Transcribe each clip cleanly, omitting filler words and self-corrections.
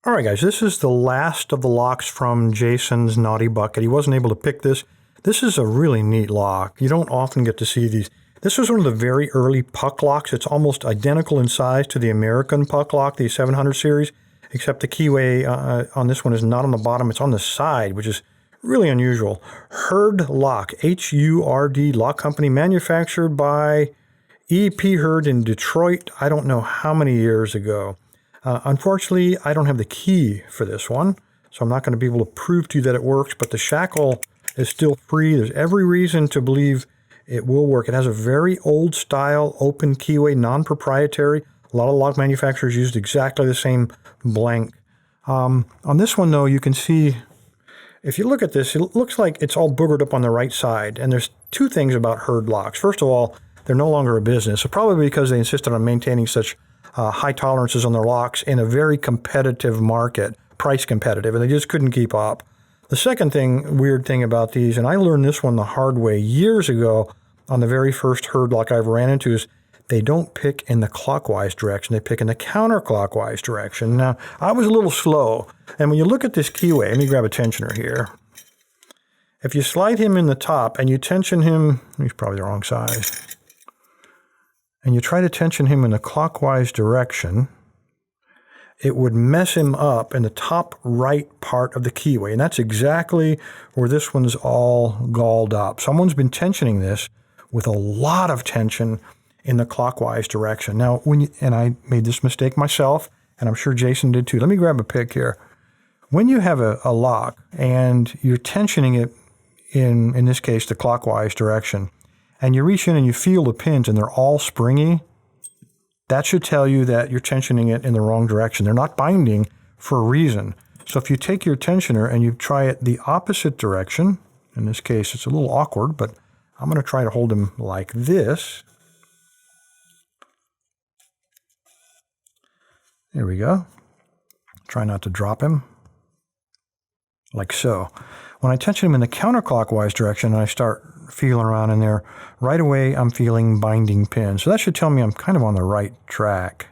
All right, guys, this is the last of the locks from Jason's Naughty Bucket. He wasn't able to pick this. This is a really neat lock. You don't often get to see these. This was one of the very early puck locks. It's almost identical in size to the American puck lock, the 700 series, except the keyway on this one is not on the bottom. It's on the side, which is really unusual. Hurd Lock, H-U-R-D, lock company, manufactured by E.P. Hurd in Detroit, I don't know how many years ago. Unfortunately, I don't have the key for this one, so I'm not going to be able to prove to you that it works, but the shackle is still free. There's every reason to believe it will work. It has a very old style open keyway, non-proprietary. A lot of lock manufacturers used exactly the same blank. On this one, though, you can see, if you look at this, it looks like it's all boogered up on the right side. And there's two things about Hurd locks. First of all, they're no longer a business, so probably because they insisted on maintaining such high tolerances on their locks in a very competitive market, price competitive, and they just couldn't keep up. The second weird thing about these, and I learned this one the hard way years ago on the very first Hurd lock I ever ran into, is they don't pick in the clockwise direction. They pick in the counterclockwise direction. Now, I was a little slow, and when you look at this keyway, let me grab a tensioner here. If you slide him in the top and you tension him, he's probably the wrong size, and you try to tension him in the clockwise direction, it would mess him up in the top right part of the keyway. And that's exactly where this one's all galled up. Someone's been tensioning this with a lot of tension in the clockwise direction. Now, and I made this mistake myself, and I'm sure Jason did too. Let me grab a pick here. When you have a lock and you're tensioning it in this case, the clockwise direction, and you reach in and you feel the pins and they're all springy, that should tell you that you're tensioning it in the wrong direction. They're not binding for a reason. So if you take your tensioner and you try it the opposite direction, in this case it's a little awkward, but I'm going to try to hold them like this. There we go. Try not to drop him, like so. When I tension him in the counterclockwise direction and I start feeling around in there, right away I'm feeling binding pins. So that should tell me I'm kind of on the right track.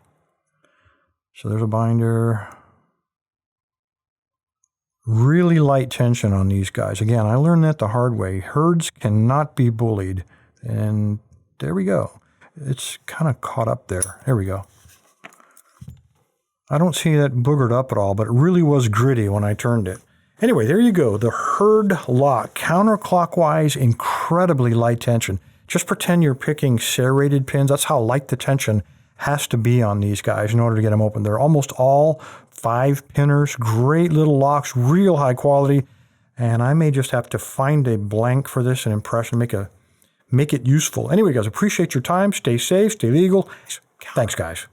So there's a binder. Really light tension on these guys. Again, I learned that the hard way. Hurds cannot be bullied. And there we go. It's kind of caught up there. There we go. I don't see that boogered up at all, but it really was gritty when I turned it. Anyway, there you go. The Hurd lock, counterclockwise, incredibly light tension. Just pretend you're picking serrated pins. That's how light the tension has to be on these guys in order to get them open. They're almost all 5-pinners, great little locks, real high quality. And I may just have to find a blank for this, an impression, make it useful. Anyway, guys, appreciate your time. Stay safe, stay legal. Thanks, guys.